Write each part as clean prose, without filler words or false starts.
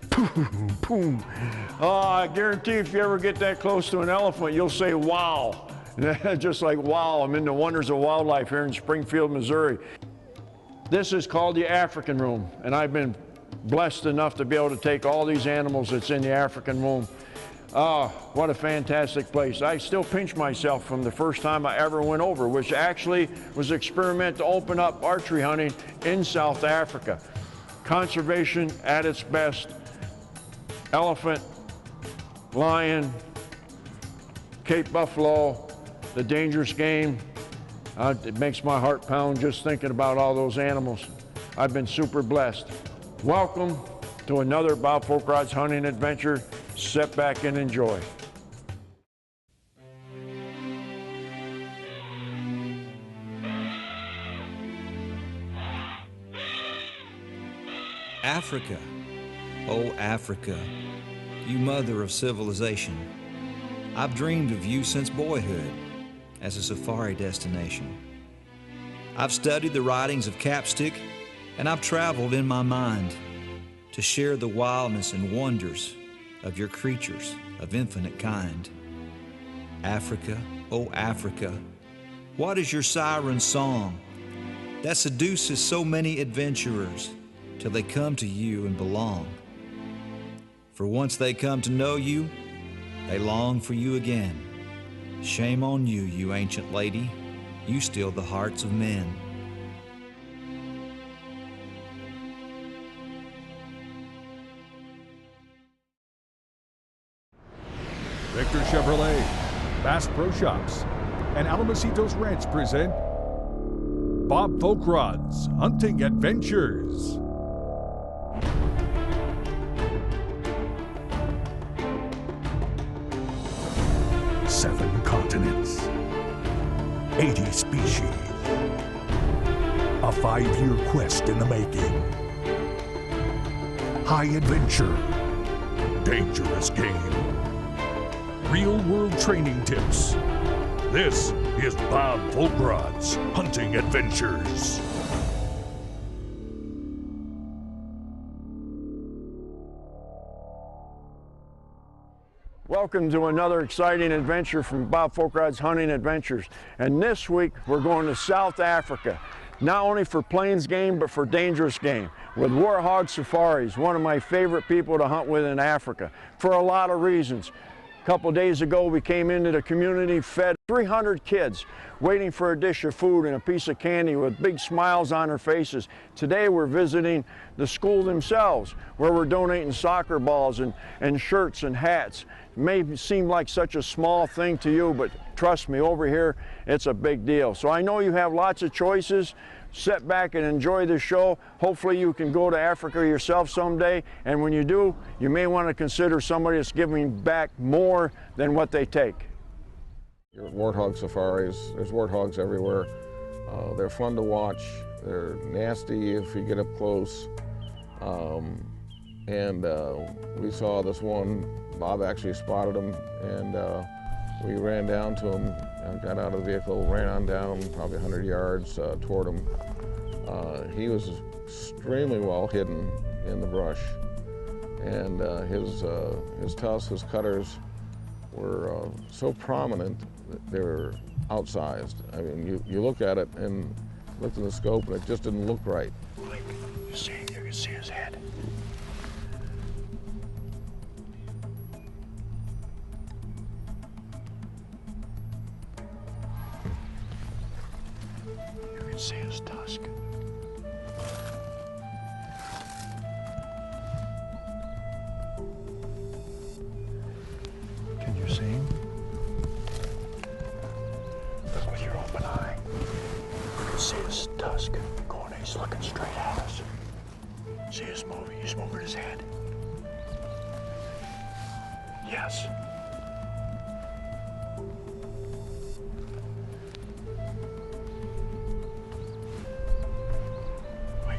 Boom, boom. Oh, I guarantee if you ever get that close to an elephant, you'll say, wow. Just like, wow, I'm in the wonders of wildlife here in Springfield, Missouri. This is called the African Room, and I've been blessed enough to be able to take all these animals that's in the African Room. Oh, what a fantastic place. I still pinch myself from the first time I ever went over, which actually was an experiment to open up archery hunting in South Africa. Conservation at its best. Elephant, lion, Cape buffalo, the dangerous game. It makes my heart pound just thinking about all those animals. I've been super blessed. Welcome to another Bob Foulkrod's hunting adventure. Sit back and enjoy. Africa, oh Africa, you mother of civilization. I've dreamed of you since boyhood as a safari destination. I've studied the writings of Capstick, and I've traveled in my mind to share the wildness and wonders of your creatures of infinite kind. Africa, oh Africa, what is your siren song that seduces so many adventurers till they come to you and belong? For once they come to know you, they long for you again. Shame on you, you ancient lady, you steal the hearts of men. Victor Chevrolet, Bass Pro Shops, and Alamocitos Ranch present Bob Foulkrod's Hunting Adventures. Seven continents, 80 species, a 5-year quest in the making. High adventure, dangerous game. Real-world training tips. This is Bob Foulkrod's Hunting Adventures. Welcome to another exciting adventure from Bob Foulkrod's Hunting Adventures. And this week we're going to South Africa, not only for plains game but for dangerous game, with Warthog Safaris, one of my favorite people to hunt with in Africa, for a lot of reasons. A couple days ago we came into the community, fed 300 kids waiting for a dish of food and a piece of candy with big smiles on their faces. Today we're visiting the school themselves, where we're donating soccer balls and shirts and hats. It may seem like such a small thing to you, but trust me, over here it's a big deal. So I know you have lots of choices. Sit back and enjoy the show. Hopefully you can go to Africa yourself someday, and when you do, you may want to consider somebody that's giving back more than what they take. Your Warthog Safaris, there's warthogs everywhere. They're fun to watch. They're nasty if you get up close. We saw this one. Bob actually spotted him, and we ran down to him, got out of the vehicle, ran on down probably 100 yards toward him. He was extremely well hidden in the brush, and his tusks, his cutters were so prominent that they were outsized. I mean, you look at it and looked in the scope and it just didn't look right. You can see his head. You can see his tusk. Can you see him? Look with your open eye. You can see his tusk going, he's looking straight at us. See his moving, he's moving his head. Yes. Wait.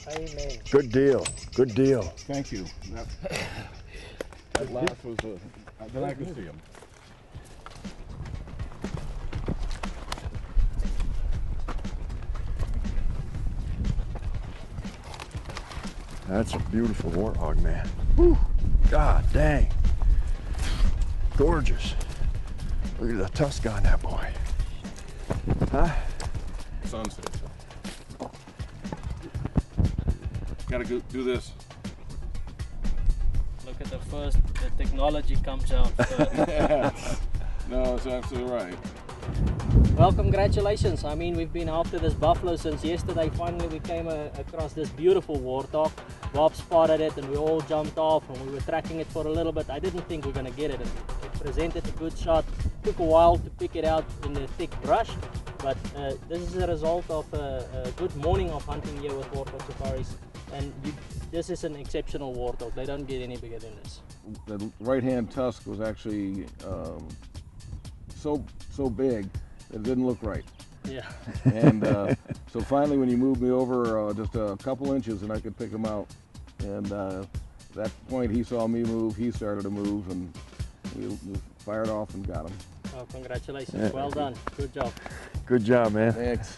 Amen. Good deal. Good deal. Thank you. That last was then I can see him. That's a beautiful warthog, man. Whew. God dang. Gorgeous. Look at the tusk on that boy. Huh? Sunset. Gotta go do this. Look at the technology comes out first. No, it's absolutely right. Well, congratulations. I mean, we've been after this buffalo since yesterday. Finally, we came across this beautiful warthog. Bob spotted it and we all jumped off and we were tracking it for a little bit. I didn't think we were going to get it. It presented a good shot. Took a while to pick it out in the thick brush, but this is a result of a good morning of hunting here with Warthog Safaris. And this is an exceptional warthog. They don't get any bigger than this. The right-hand tusk was actually so big that it didn't look right. Yeah. And so finally, when you moved me over just a couple inches, and I could pick him out. And at that point, he saw me move. He started to move, and we fired off and got him. Oh, congratulations. Well done. Good job. Good job, man. Thanks.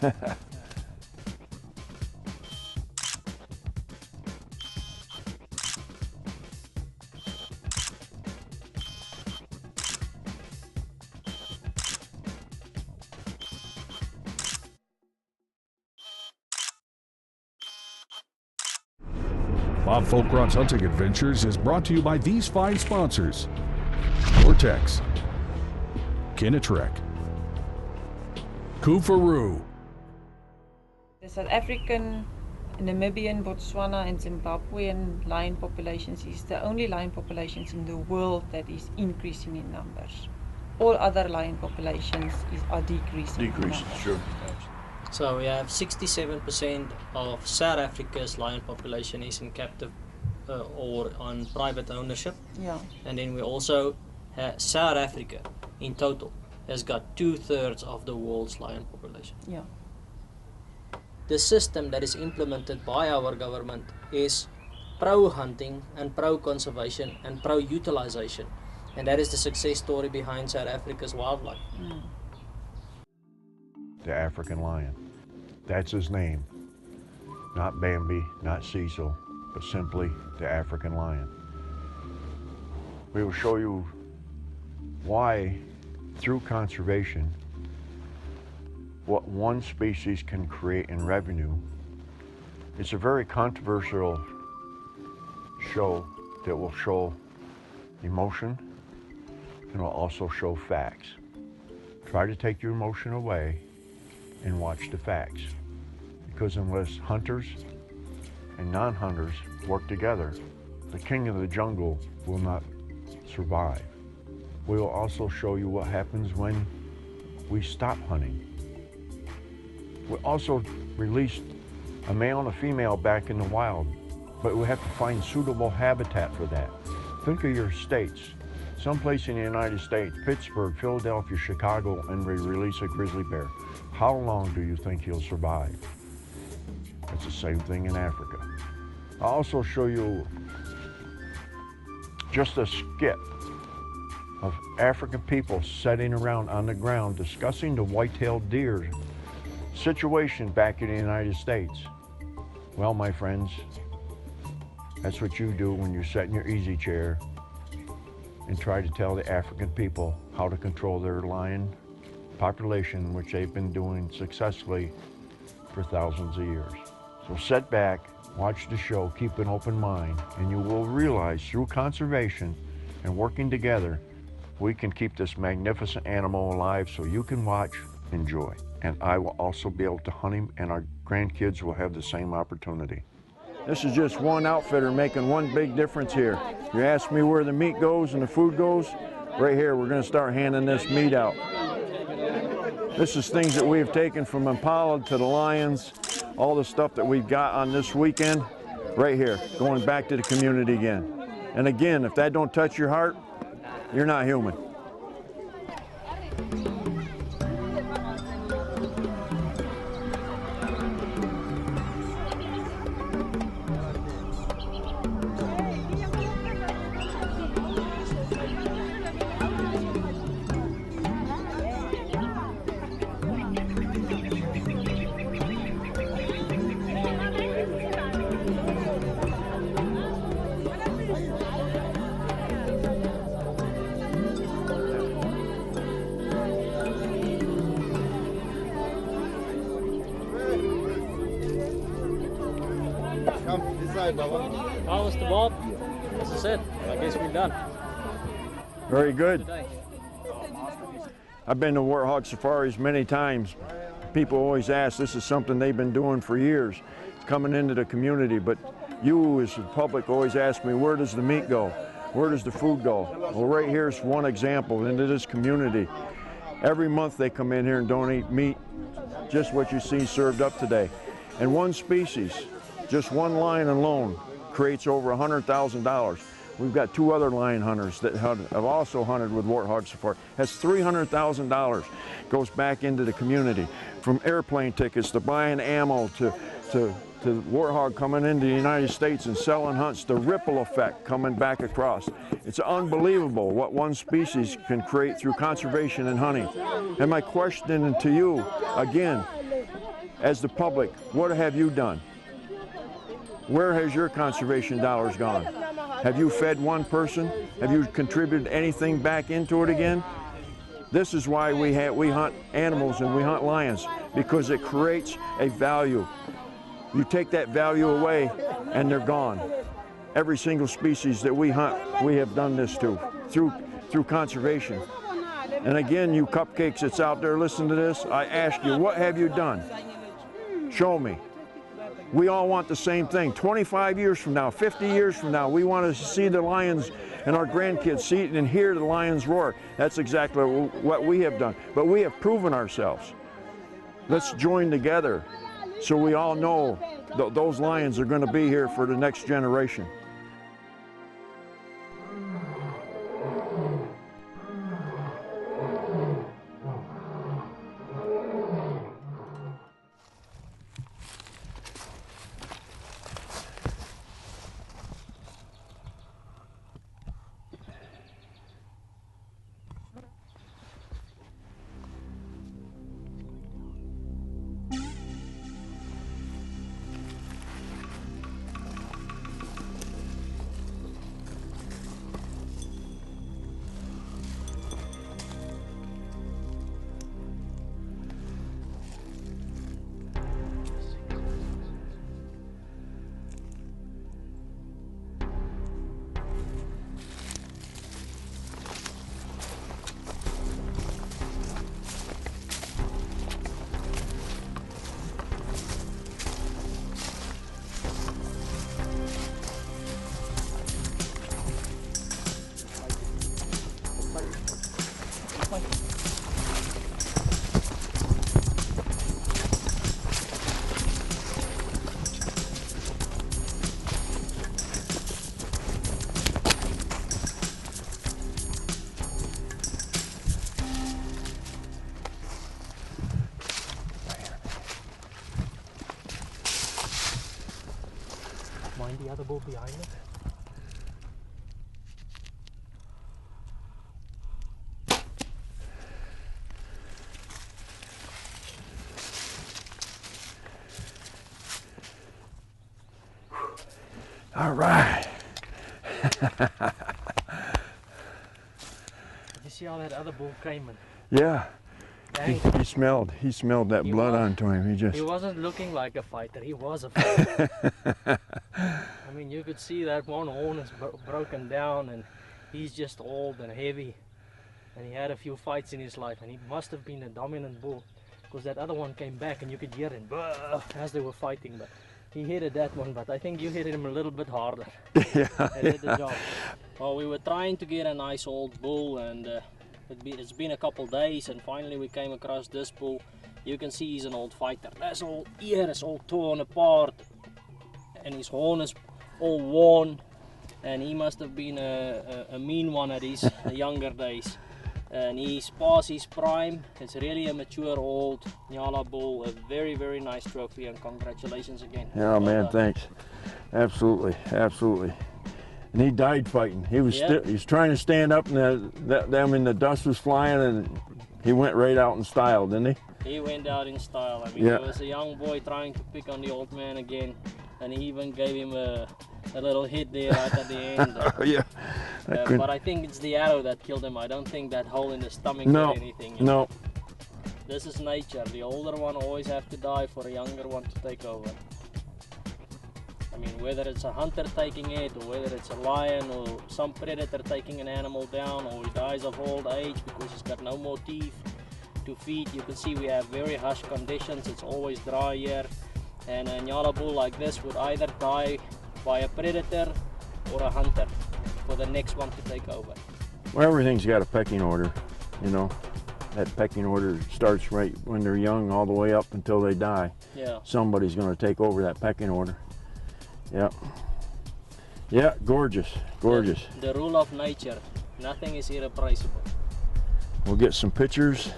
Bob Folkrod's Hunting Adventures is brought to you by these fine sponsors: Vortex, Kinatrek, Kufaru, The South African, Namibian, Botswana and Zimbabwean lion populations is the only lion populations in the world that is increasing in numbers. All other lion populations are decreasing. Decreasing, sure. So we have 67% of South Africa's lion population is in captive or on private ownership. Yeah. And then we also have South Africa in total has got 2/3 of the world's lion population. Yeah. The system that is implemented by our government is pro-hunting and pro-conservation and pro-utilization. And that is the success story behind South Africa's wildlife. The African lion. That's his name. Not Bambi, not Cecil, but simply the African lion. We will show you why, through conservation, what one species can create in revenue. It's a very controversial show that will show emotion and will also show facts. Try to take your emotion away and watch the facts. Because unless hunters and non-hunters work together, the king of the jungle will not survive. We will also show you what happens when we stop hunting. We also released a male and a female back in the wild, but we have to find suitable habitat for that. Think of your states. Someplace in the United States, Pittsburgh, Philadelphia, Chicago, and we release a grizzly bear. How long do you think he'll survive? It's the same thing in Africa. I'll also show you just a skit of African people sitting around on the ground discussing the white-tailed deer situation back in the United States. Well, my friends, that's what you do when you sit in your easy chair and try to tell the African people how to control their lion population, which they've been doing successfully for thousands of years. So sit back, watch the show, keep an open mind, and you will realize through conservation and working together, we can keep this magnificent animal alive so you can watch, enjoy. And I will also be able to hunt him, and our grandkids will have the same opportunity. This is just one outfitter making one big difference here. You ask me where the meat goes and the food goes, right here we're gonna start handing this meat out. This is things that we've taken from Impala to the lions, all the stuff that we've got on this weekend, right here, going back to the community again. And again, if that don't touch your heart, you're not human. Well, Mr. Bob, this is it. I guess we're done Very good. today. I've been to warthog safaris many times. People always ask, this is something they've been doing for years, coming into the community, but you as the public always ask me, where does the meat go? Where does the food go? Well, right here's one example into this community. Every month they come in here and donate meat, just what you see served up today. And one species, just one lion alone, creates over $100,000. We've got 2 other lion hunters that have also hunted with warthog safari. That's $300,000 goes back into the community. From airplane tickets to buying ammo to warthog coming into the United States and selling hunts, the ripple effect coming back across. It's unbelievable what one species can create through conservation and hunting. And my question to you, again, as the public, what have you done? Where has your conservation dollars gone? Have you fed one person? Have you contributed anything back into it again? This is why we hunt animals and we hunt lions, because it creates a value. You take that value away and they're gone. Every single species that we hunt, we have done this to, through conservation. And again, you cupcakes that's out there listening to this, I ask you, what have you done? Show me. We all want the same thing. 25 years from now, 50 years from now, we want to see the lions and our grandkids see it and hear the lions roar. That's exactly what we have done. But we have proven ourselves. Let's join together so we all know those lions are going to be here for the next generation. Mind the other bull behind it? All right. Did you see how that other bull came in? Yeah. Dang. He smelled that blood onto him. He wasn't looking like a fighter, he was a fighter. I mean, you could see that one horn is broken down and he's just old and heavy. And he had a few fights in his life and he must have been a dominant bull, because that other one came back and you could hear him as they were fighting. But he hit that one, but I think you hit him a little bit harder. Yeah, It did the job. Well, we were trying to get a nice old bull, and it's been a couple days, and finally we came across this bull. You can see he's an old fighter. That whole ear is all torn apart, and his horn is all worn, and he must have been a mean one at his younger days. And he's past his prime. It's really a mature old Nyala bull. A very, very nice trophy, and congratulations again. Yeah, Well man, done. thanks. Absolutely, absolutely. And he died fighting. He was he's trying to stand up, and the dust was flying, and he went right out in style, didn't he? He went out in style. I mean, Yeah. he was a young boy trying to pick on the old man again, and he even gave him a little hit there right at the end. Yeah. But I think it's the arrow that killed him. I don't think that hole in the stomach No, or anything. You know? no. This is nature. The older one always have to die for a younger one to take over. I mean, whether it's a hunter taking it, or whether it's a lion or some predator taking an animal down, or he dies of old age because he's got no more teeth to feed. You can see we have very harsh conditions. It's always dry here, and a Nyala bull like this would either die by a predator or a hunter for the next one to take over. Well, everything's got a pecking order, you know. That pecking order starts right when they're young all the way up until they die. Yeah. Somebody's going to take over that pecking order. Yeah. Yeah, gorgeous, gorgeous. The rule of nature, nothing is irreplaceable. We'll get some pictures.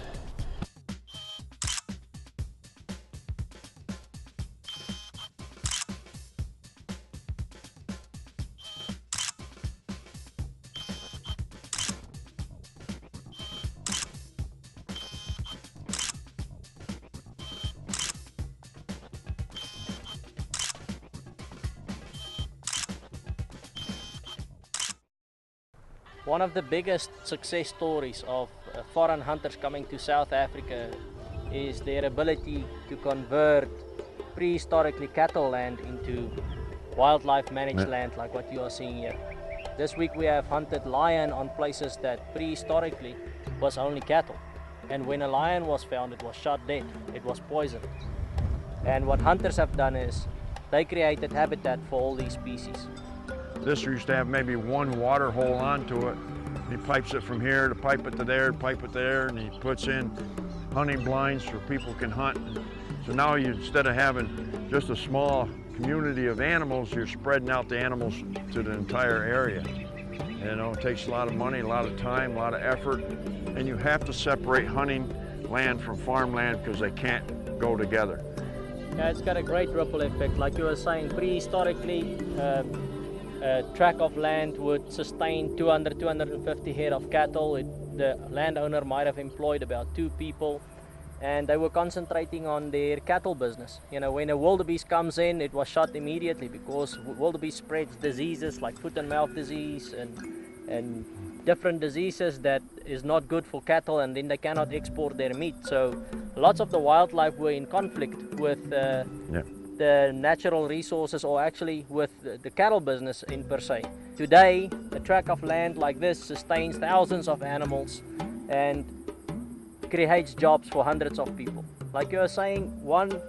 One of the biggest success stories of foreign hunters coming to South Africa is their ability to convert prehistorically cattle land into wildlife managed land like what you are seeing here. This week we have hunted lion on places that prehistorically was only cattle. And when a lion was found, it was shot dead, it was poisoned. And what hunters have done is they created habitat for all these species. This used to have maybe one water hole onto it. He pipes it from here to pipe it to there, pipe it there, and he puts in hunting blinds so people can hunt. So now you, instead of having just a small community of animals, you're spreading out the animals to the entire area. You know, it takes a lot of money, a lot of time, a lot of effort, and you have to separate hunting land from farmland because they can't go together. Yeah, it's got a great ripple effect. Like you were saying, prehistorically, a tract of land would sustain 200, 250 head of cattle. The landowner might have employed about 2 people, and they were concentrating on their cattle business. You know, when a wildebeest comes in, it was shot immediately because wildebeest spreads diseases like foot and mouth disease and different diseases that is not good for cattle, and then they cannot export their meat. So lots of the wildlife were in conflict with the natural resources, or actually with the cattle business in per se. Today, a tract of land like this sustains thousands of animals and creates jobs for hundreds of people. Like you were saying, one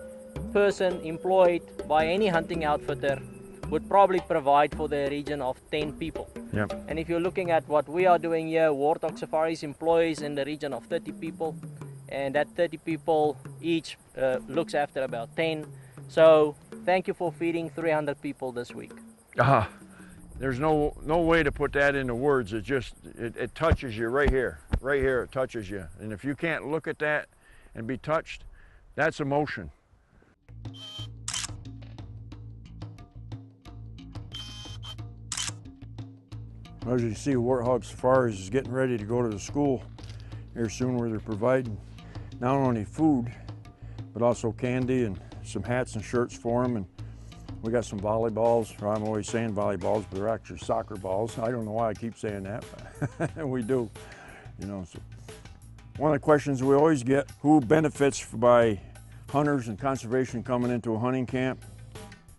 person employed by any hunting outfitter would probably provide for the region of 10 people. Yep. And if you're looking at what we are doing here, Warthog Safaris employs in the region of 30 people, and that 30 people each looks after about 10. So thank you for feeding 300 people this week. There's no way to put that into words. It just, it touches you right here. Right here, it touches you. And if you can't look at that and be touched, that's emotion. As you see, Warthog Safaris is getting ready to go to the school here soon, where they're providing not only food, but also candy and some hats and shirts for them. And we got some volleyballs, or I'm always saying volleyballs, but they're actually soccer balls. I don't know why I keep saying that, but we do. You know, so one of the questions we always get, who benefits by hunters and conservation coming into a hunting camp?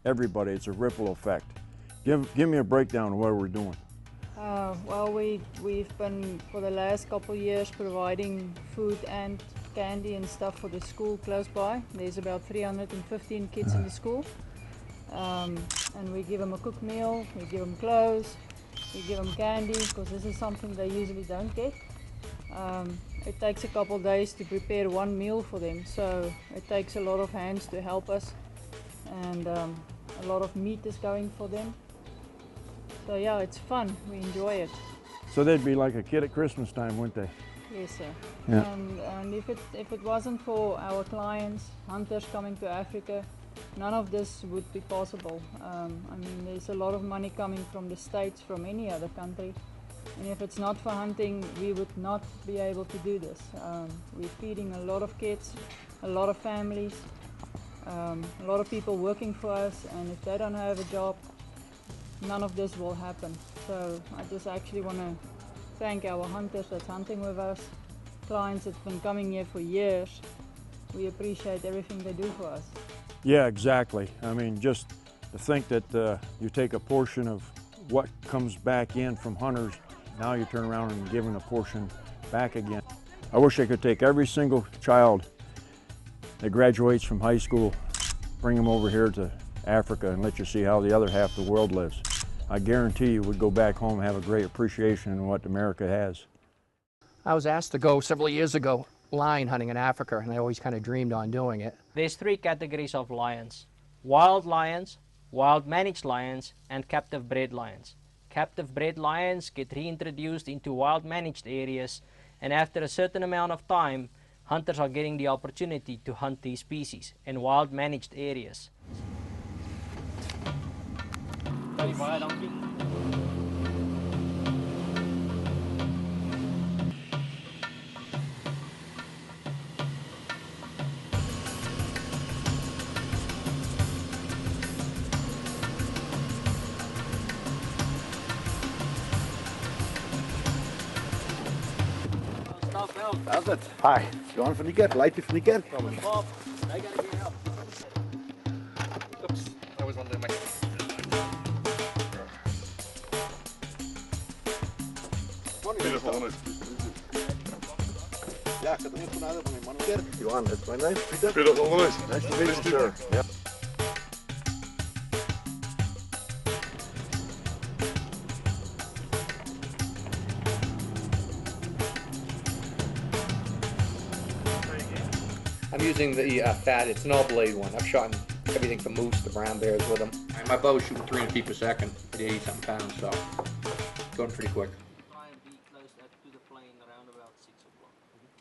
Everybody. It's a ripple effect. Give me a breakdown of what we're doing. Well, we've been for the last couple of years providing food and candy and stuff for the school close by. There's about 315 kids in the school, and we give them a cooked meal, we give them clothes, we give them candy, because this is something they usually don't get. It takes a couple of days to prepare one meal for them, so it takes a lot of hands to help us, and a lot of meat is going for them. So yeah, it's fun, we enjoy it. So they'd be like a kid at Christmas time, wouldn't they? Yes, sir. Yeah. And if it wasn't for our clients, hunters coming to Africa, none of this would be possible. I mean, there's a lot of money coming from the States, from any other country. And if it's not for hunting, we would not be able to do this. We're feeding a lot of kids, a lot of families, a lot of people working for us, and if they don't have a job, none of this will happen. So I just actually want to thank our hunters that's hunting with us, clients that's been coming here for years. We appreciate everything they do for us. Yeah, exactly. I mean, just To think that you take a portion of what comes back in from hunters, now you turn around and give them a portion back again. I wish I could take every single child that graduates from high school, bring them over here to Africa and let you see how the other half of the world lives. I guarantee you would go back home and have a great appreciation in what America has. I was asked to go several years ago lion hunting in Africa, and I always kind of dreamed on doing it. There's 3 categories of lions: wild lions, wild managed lions, and captive bred lions. Captive bred lions get reintroduced into wild managed areas, and after a certain amount of time, hunters are getting the opportunity to hunt these species in wild managed areas. How's it? Hi. Johan van die Kerk, Leipie van die Kerk. Bob, I gotta get help. Oops, I always wanted to do my... Ja, ik zit er niet vanuit van die man Kerk. Johan, that's my name. Peter. Peter Gongelis. Nice to meet you, sir. Yeah. I'm using the fat, it's an all blade one. I've shot everything from moose to brown bears with them. And my bow's shooting 300 feet per second at 80 something pounds, so going pretty quick.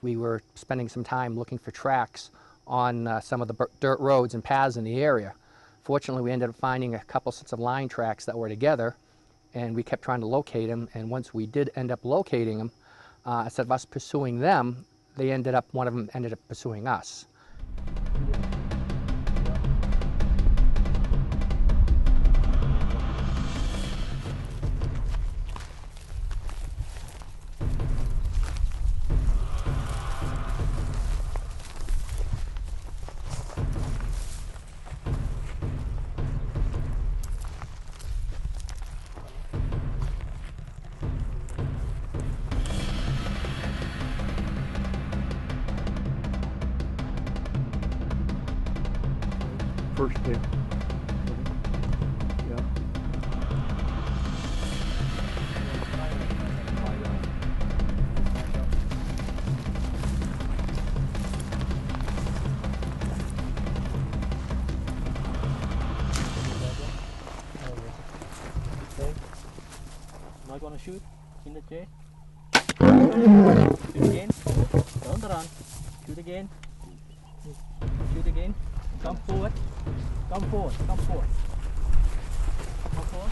We were spending some time looking for tracks on some of the dirt roads and paths in the area. Fortunately, we ended up finding a couple sets of line tracks that were together, and we kept trying to locate them, and once we did end up locating them, instead of us pursuing them, one of them ended up pursuing us. First day. Yeah. Am I gonna shoot in the chair? Shoot again. Turn around. Shoot again. Shoot again. Come forward. Come forward. Come forward. Come forward.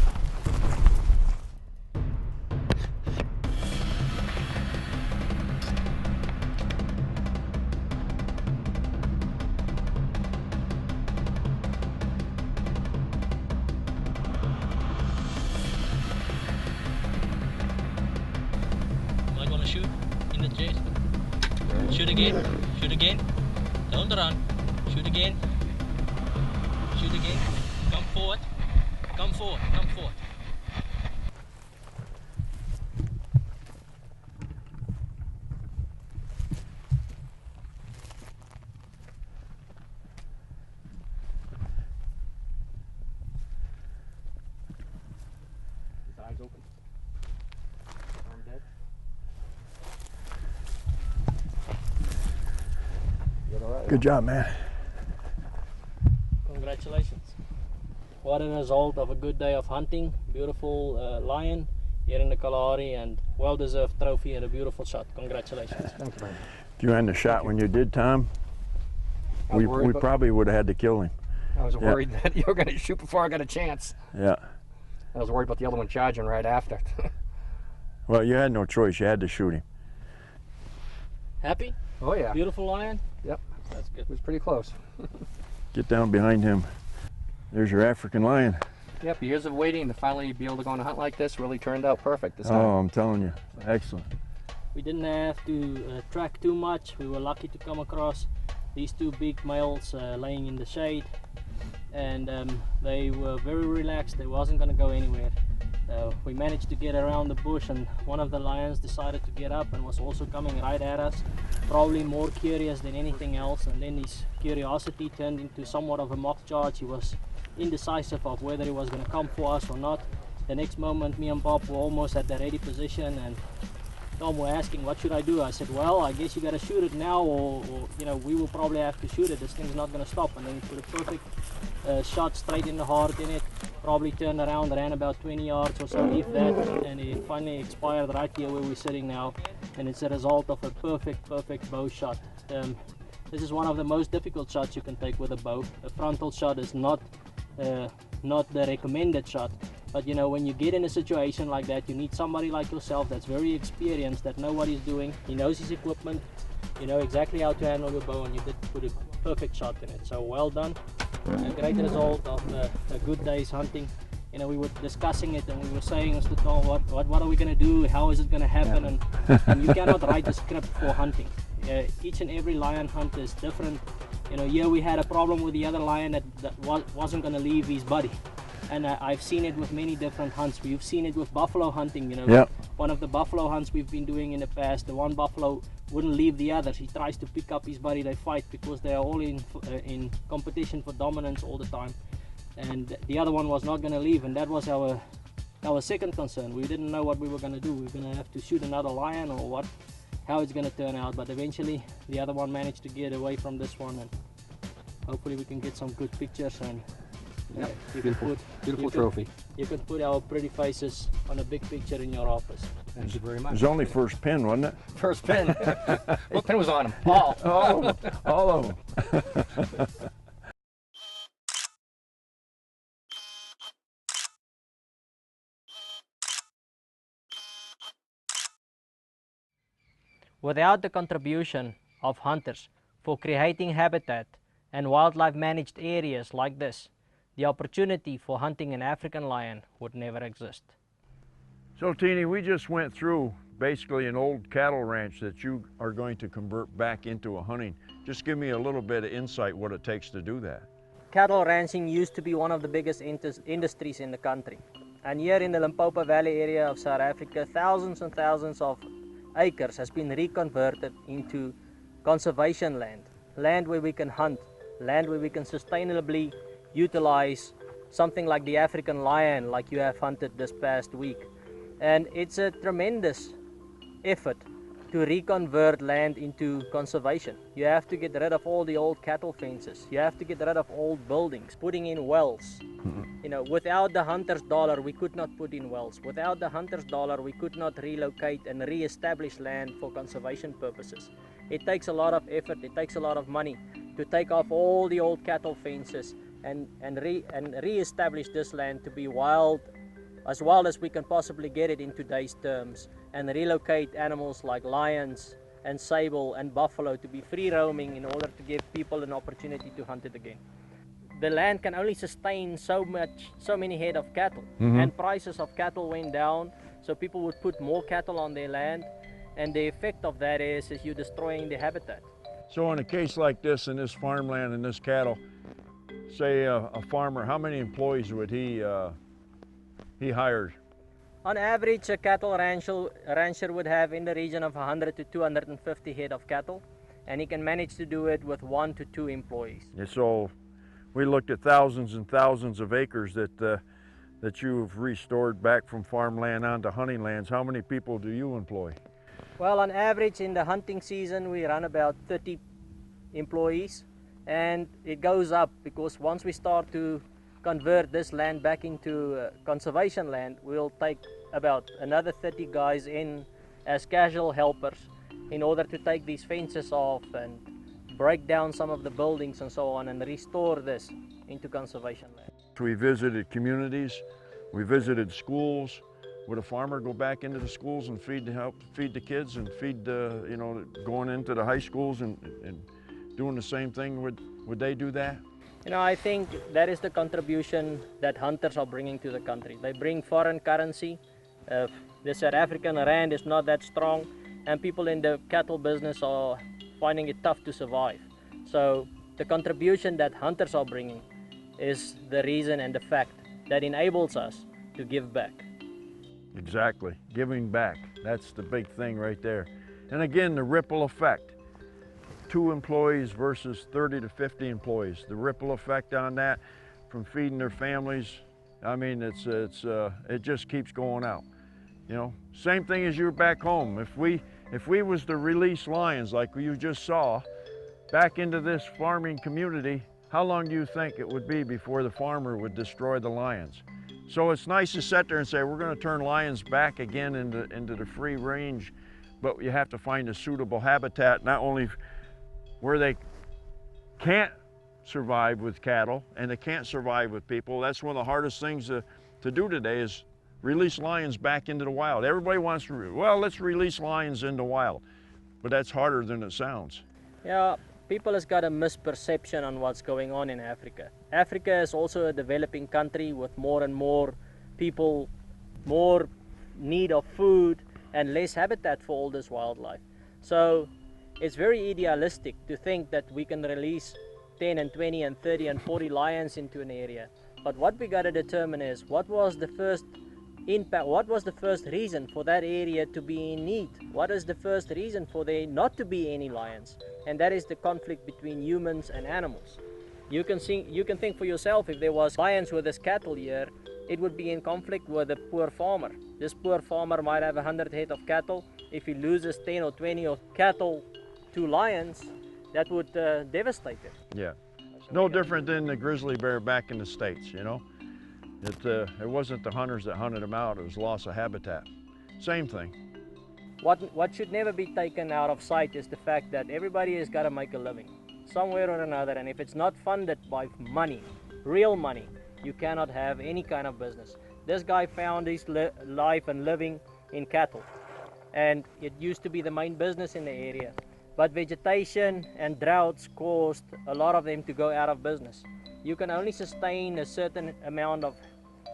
Am I gonna shoot in the chest? Shoot again. Shoot again. Turn around. Shoot again. Shoot again. Come forward. Come forward. Come forward. His eyes open. Arm dead. Good job, man. Congratulations. What a result of a good day of hunting. Beautiful lion here in the Kalahari, and well-deserved trophy and a beautiful shot. Congratulations. Thank you very much. If you hadn't shot when you did, Tom, we probably would have had to kill him. I was worried that you were going to shoot before I got a chance. Yeah. I was worried about the other one charging right after. Well, you had no choice. You had to shoot him. Happy? Oh yeah. Beautiful lion? Yep. That's good. It was pretty close. Get down behind him. There's your African lion. Yep, years of waiting to finally be able to go on a hunt like this really turned out perfect this time. Oh, I'm telling you. Excellent. We didn't have to track too much. We were lucky to come across these 2 big males laying in the shade, and they were very relaxed. They wasn't going to go anywhere. We managed to get around the bush, and one of the lions decided to get up and was also coming right at us, probably more curious than anything else. And then his curiosity turned into somewhat of a mock charge. He was indecisive of whether he was going to come for us or not. The next moment, me and Bob were almost at the ready position, and Tom were asking, what should I do? I said, well, I guess you got to shoot it now, or you know, we will probably have to shoot it. This thing's not going to stop. And then he put a perfect shot straight in the heart in it. Probably turned around, ran about 20 yards or so, if that, and it finally expired right here where we're sitting now. And it's a result of a perfect bow shot. This is one of the most difficult shots you can take with a bow. A frontal shot is not the recommended shot. But you know, when you get in a situation like that, you need somebody like yourself that's very experienced, that knows what he's doing. He knows his equipment, you know exactly how to handle your bow, and you did put a perfect shot in it. So well done. A great result of a good day's hunting. You know, we were discussing it, and we were saying to Tom, what are we going to do? How is it going to happen? Yeah. And you cannot write a script for hunting. Each and every lion hunt is different. You know, here we had a problem with the other lion that wasn't going to leave his buddy. And I've seen it with many different hunts. We've seen it with buffalo hunting, you know. Yep. One of the buffalo hunts we've been doing in the past, the one buffalo wouldn't leave the others. He tries to pick up his buddy, they fight because they are all in competition for dominance all the time. And the other one was not going to leave, and that was our second concern. We didn't know what we were going to do. We were going to have to shoot another lion or how it's going to turn out. But eventually the other one managed to get away from this one, and hopefully we can get some good pictures. And yeah, beautiful trophy. You can put our pretty faces on a big picture in your office. Thank you very much. It was only first pin, wasn't it? First pin. What pin was on him? All. All of them. Without the contribution of hunters for creating habitat and wildlife managed areas like this, the opportunity for hunting an African lion would never exist. So Teenie, we just went through basically an old cattle ranch that you are going to convert back into a hunting. Just give me a little bit of insight what it takes to do that. Cattle ranching used to be one of the biggest industries in the country. And here in the Limpopo Valley area of South Africa, thousands and thousands of acres has been reconverted into conservation land. Land where we can hunt, land where we can sustainably utilize something like the African lion like you have hunted this past week. And it's a tremendous effort to reconvert land into conservation. You have to get rid of all the old cattle fences. You have to get rid of old buildings, putting in wells. You know, without the hunter's dollar, we could not put in wells. Without the hunter's dollar, we could not relocate and re-establish land for conservation purposes. It takes a lot of effort, it takes a lot of money to take off all the old cattle fences and re-establish this land to be wild as wild as we can possibly get it in today's terms, and relocate animals like lions and sable and buffalo to be free roaming in order to give people an opportunity to hunt it again. The land can only sustain so many head of cattle, and prices of cattle went down, so people would put more cattle on their land, and the effect of that is you're destroying the habitat. So in a case like this, in this farmland and this cattle, say a farmer, how many employees would he hire? On average, a cattle rancher would have in the region of 100 to 250 head of cattle, and he can manage to do it with 1 to 2 employees. Yeah, so we looked at thousands and thousands of acres that you've restored back from farmland onto hunting lands. How many people do you employ? Well, on average in the hunting season we run about 30 employees, and it goes up because once we start to convert this land back into conservation land, we'll take about another 30 guys in as casual helpers in order to take these fences off and break down some of the buildings and so on and restore this into conservation land. We visited communities, we visited schools. Would a farmer go back into the schools and help feed the kids and feed you know, going into the high schools and doing the same thing? Would they do that? You know, I think that is the contribution that hunters are bringing to the country. They bring foreign currency. The South African rand is not that strong, and people in the cattle business are finding it tough to survive. So the contribution that hunters are bringing is the reason and the fact that enables us to give back. Exactly, giving back. That's the big thing right there. And again, the ripple effect. 2 employees versus 30 to 50 employees. The ripple effect on that from feeding their families, I mean, it just keeps going out. You know, same thing as you're back home. If we was to release lions like you just saw back into this farming community, how long do you think it would be before the farmer would destroy the lions? So it's nice to sit there and say, we're going to turn lions back again into the free range, but you have to find a suitable habitat, not only where they can't survive with cattle and they can't survive with people. That's one of the hardest things to do today is release lions back into the wild. Everybody wants to, well, let's release lions into wild, but that's harder than it sounds. Yeah, people has got a misperception on what's going on in Africa. Africa is also a developing country with more and more people, more need of food and less habitat for all this wildlife. So it's very idealistic to think that we can release 10 and 20 and 30 and 40 lions into an area. But what we got to determine is what was the first impact, what was the first reason for that area to be in need? What is the first reason for there not to be any lions? And that is the conflict between humans and animals. You can think for yourself, if there was lions with this cattle here, it would be in conflict with a poor farmer. This poor farmer might have 100 head of cattle. If he loses 10 or 20 of cattle to lions, that would devastate it. Yeah, no different than the grizzly bear back in the States, you know. It wasn't the hunters that hunted them out, it was loss of habitat. Same thing. What should never be taken out of sight is the fact that everybody has got to make a living, somewhere or another, and if it's not funded by money, real money, you cannot have any kind of business. This guy found his life and living in cattle, and it used to be the main business in the area. But vegetation and droughts caused a lot of them to go out of business. You can only sustain a certain amount of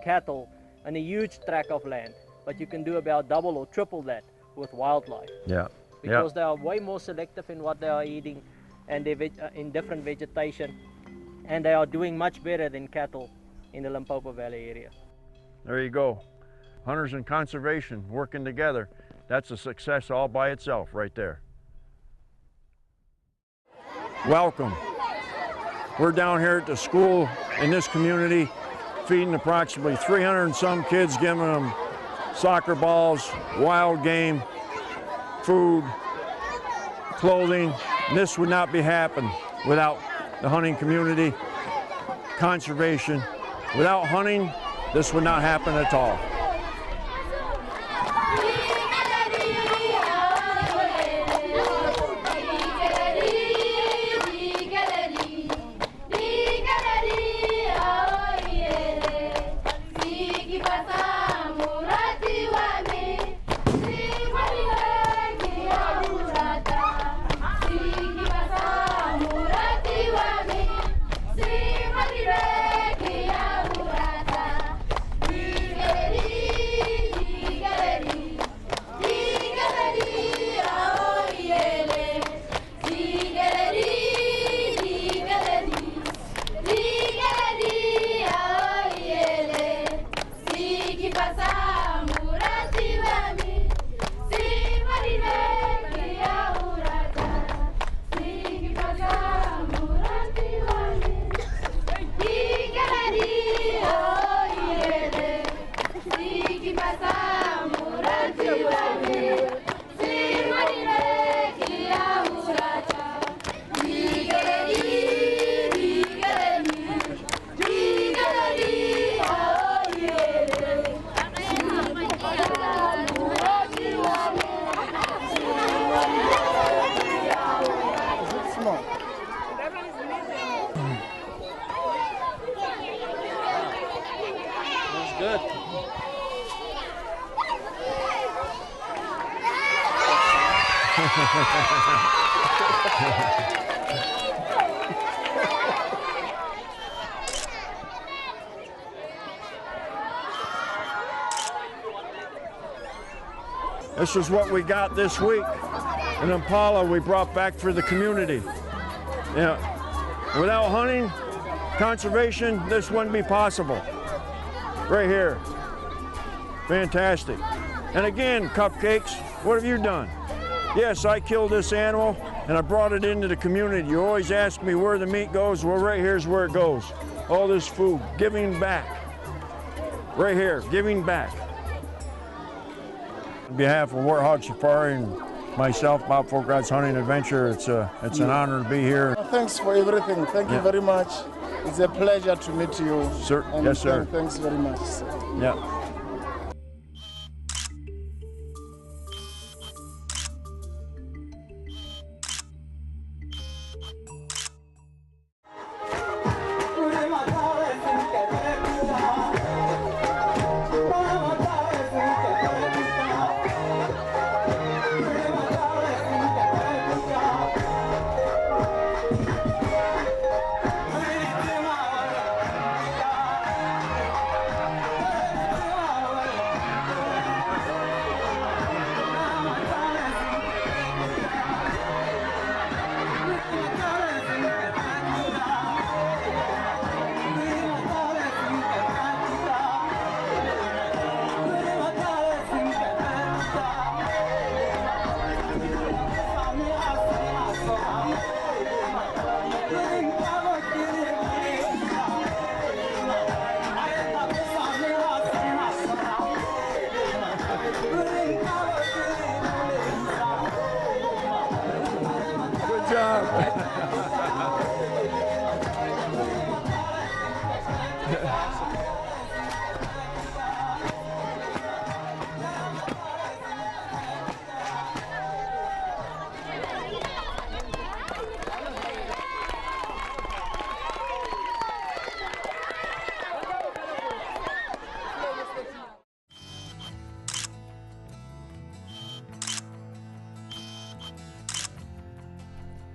cattle on a huge tract of land, but you can do about double or triple that with wildlife. Yeah. Because they are way more selective in what they are eating and they in different vegetation, and they are doing much better than cattle in the Limpopo Valley area. There you go. Hunters and conservation working together. That's a success all by itself right there. Welcome. We're down here at the school in this community feeding approximately 300 and some kids, giving them soccer balls, wild game, food, clothing. And this would not be happening without the hunting community, conservation. Without hunting, this would not happen at all. This is what we got this week. An impala we brought back for the community. Yeah. Without hunting, conservation, this wouldn't be possible. Right here. Fantastic. And again, Cupcakes, what have you done? Yes, I killed this animal and I brought it into the community. You always ask me where the meat goes. Well, right here's where it goes. All this food, giving back. Right here, giving back. On behalf of Warthog Safari and myself, Bob Folkrat's Hunting Adventure, it's an honor to be here. Thanks for everything. Thank you very much. It's a pleasure to meet you. Sir, yes, sir. Thanks very much. Yeah.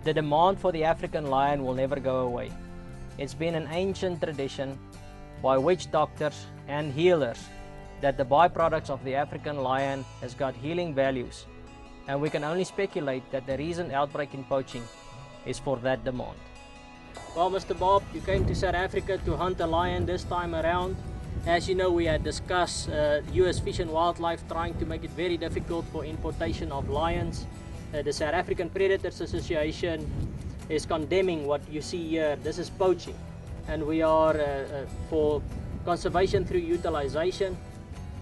The demand for the African lion will never go away. It's been an ancient tradition by witch doctors and healers that the byproducts of the African lion has got healing values, and we can only speculate that the recent outbreak in poaching is for that demand. Well, Mr. Bob, you came to South Africa to hunt a lion this time around. As you know, we had discussed US Fish and Wildlife trying to make it very difficult for importation of lions. The South African Predators Association is condemning what you see here. This is poaching, and we are for conservation through utilization.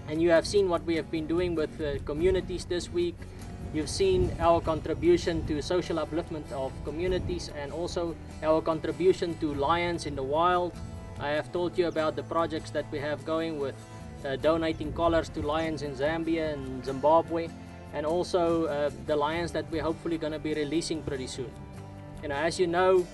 And you have seen what we have been doing with communities this week. You've seen our contribution to social upliftment of communities and also our contribution to lions in the wild. I have told you about the projects that we have going with donating collars to lions in Zambia and Zimbabwe, and also the lions that we're hopefully going to be releasing pretty soon. You know, as you know,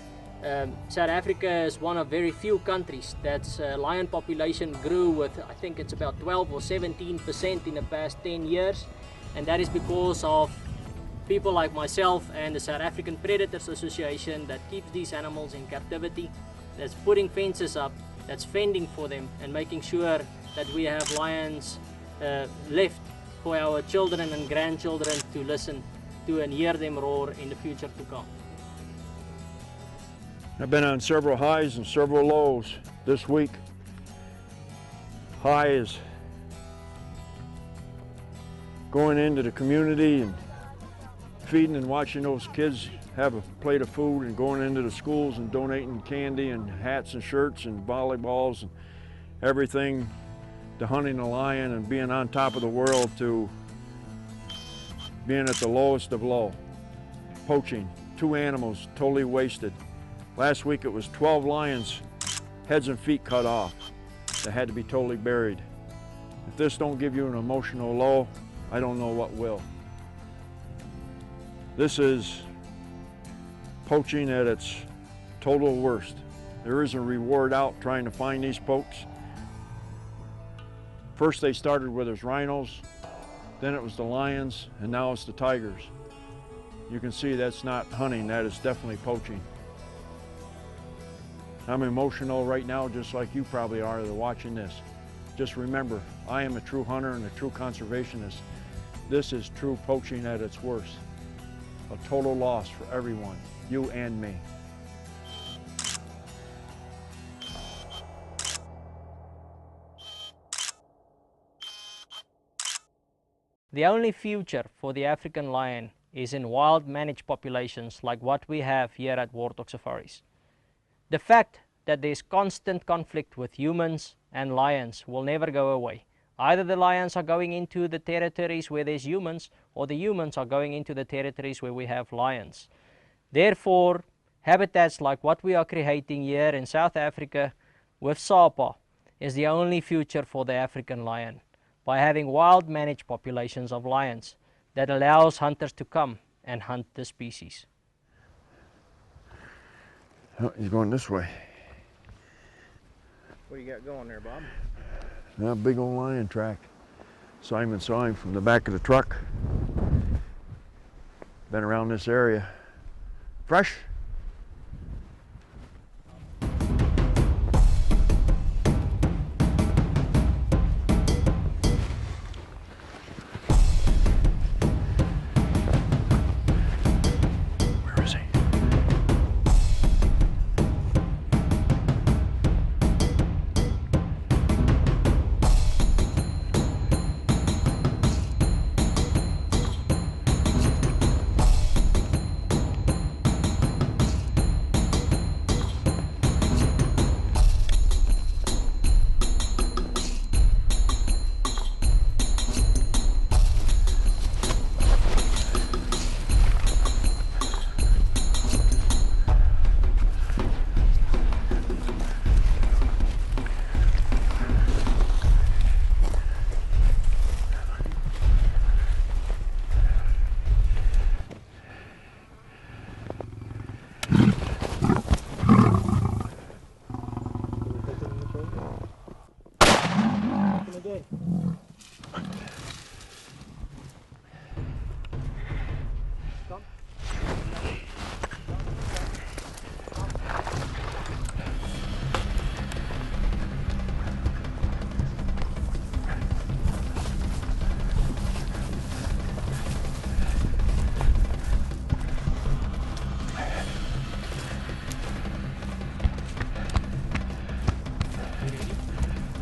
South Africa is one of very few countries that's lion population grew with, I think it's about 12 or 17% in the past 10 years. And that is because of people like myself and the South African Predators Association that keeps these animals in captivity, that's putting fences up, that's fending for them and making sure that we have lions left for our children and grandchildren to listen to and hear them roar in the future to come. I've been on several highs and several lows this week. High is going into the community and feeding and watching those kids have a plate of food, and going into the schools and donating candy and hats and shirts and volleyballs and everything, to hunting a lion and being on top of the world, to being at the lowest of low. Poaching, 2 animals totally wasted. Last week it was 12 lions, heads and feet cut off, that had to be totally buried. If this don't give you an emotional low, I don't know what will. This is poaching at its total worst. There is a reward out trying to find these folks. First they started with us rhinos, then it was the lions, and now it's the tigers. You can see that's not hunting, that is definitely poaching. I'm emotional right now, just like you probably are that are watching this. Just remember, I am a true hunter and a true conservationist. This is true poaching at its worst. A total loss for everyone, you and me. The only future for the African lion is in wild managed populations like what we have here at Warthog Safaris. The fact that there is constant conflict with humans and lions will never go away. Either the lions are going into the territories where there's humans, or the humans are going into the territories where we have lions. Therefore, habitats like what we are creating here in South Africa with SAPA is the only future for the African lion, by having wild managed populations of lions that allows hunters to come and hunt the species. Oh, he's going this way. What do you got going there, Bob? A big old lion track. Simon saw him from the back of the truck. Been around this area. Fresh? Where is he?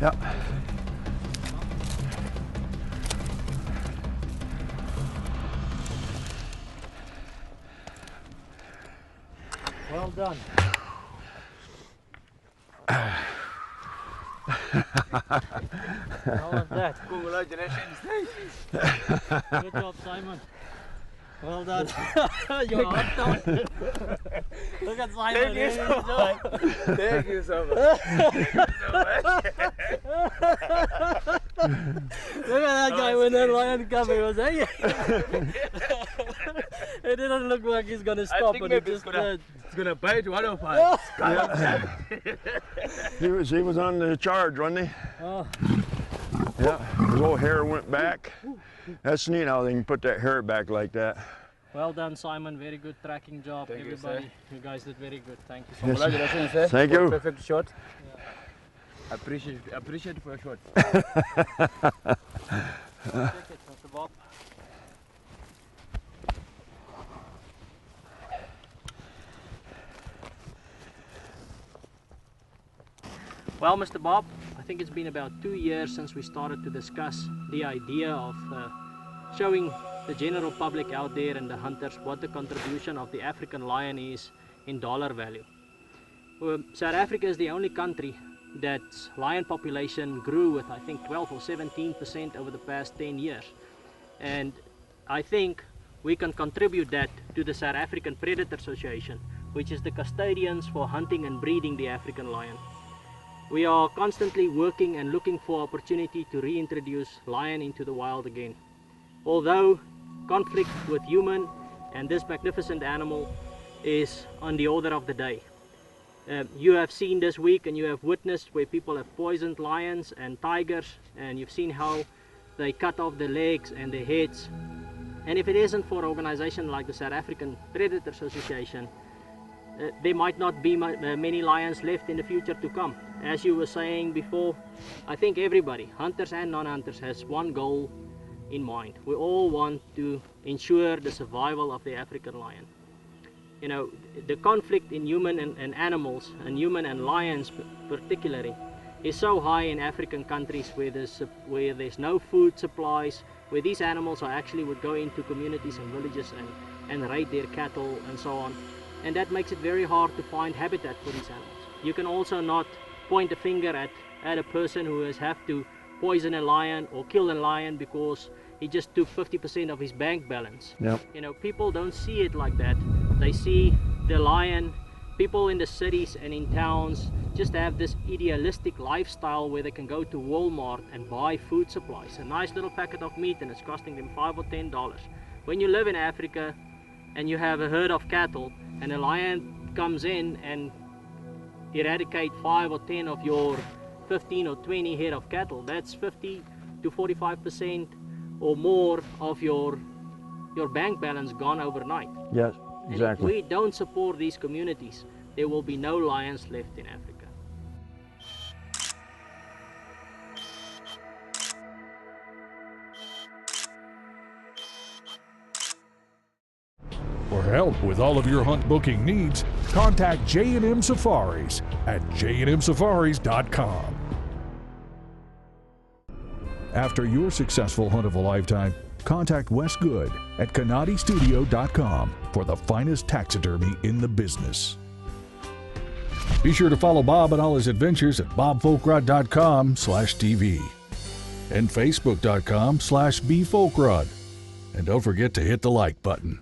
Yep. Well done. How was that? Good job, Simon. Well done. You're hot dog. Look at Simon. Thank you so much. Thank you so much. Look at that guy when that lion coming was, hey? It didn't look like he's gonna stop, but it just did. It's gonna bite one of us. He was on the charge, wasn't he? Oh. Yeah, his whole hair went back. That's neat how they can put that hair back like that. Well done, Simon. Very good tracking job, Thank you, everybody. sir. You guys did very good. Thank you so Yes, much. Congratulations, sir. Thank you. Perfect shot. Yeah. Appreciate for your shot. Take it, Mr. Bob. Well, Mr. Bob, I think it's been about 2 years since we started to discuss the idea of showing the general public out there and the hunters what the contribution of the African lion is in dollar value. South Africa is the only country that's lion population grew with, I think, 12 or 17% over the past 10 years. And I think we can contribute that to the South African Predator Association, which is the custodians for hunting and breeding the African lion. We are constantly working and looking for opportunity to reintroduce lion into the wild again. Although conflict with human and this magnificent animal is on the order of the day. You have seen this week and you have witnessed where people have poisoned lions and tigers, and you've seen how they cut off the legs and the heads. And if it isn't for an organization like the South African Predator Association, there might not be many lions left in the future to come. As you were saying before, I think everybody, hunters and non-hunters, has one goal in mind. We all want to ensure the survival of the African lion. You know, the conflict in human and animals, and human and lions particularly, is so high in African countries where there's no food supplies, where these animals are actually would go into communities and villages and raid their cattle and so on. And that makes it very hard to find habitat for these animals. You can also not point a finger at a person who has have to poison a lion or kill a lion because he just took 50% of his bank balance. Yep. You know, people don't see it like that. They see the lion, people in the cities and in towns just have this idealistic lifestyle where they can go to Walmart and buy food supplies, a nice little packet of meat, and it's costing them $5 or $10. When you live in Africa and you have a herd of cattle and a lion comes in and eradicate 5 or 10 of your 15 or 20 head of cattle, that's 50 to 45% or more of your bank balance gone overnight. Yes, exactly. And if we don't support these communities, there will be no lions left in Africa. For help with all of your hunt booking needs, contact J&M Safaris at jnmsafaris.com. After your successful hunt of a lifetime, contact Wes Good at CanadiStudio.com for the finest taxidermy in the business. Be sure to follow Bob and all his adventures at bobfolkrod.com/TV and facebook.com/bfolkrod. And don't forget to hit the like button.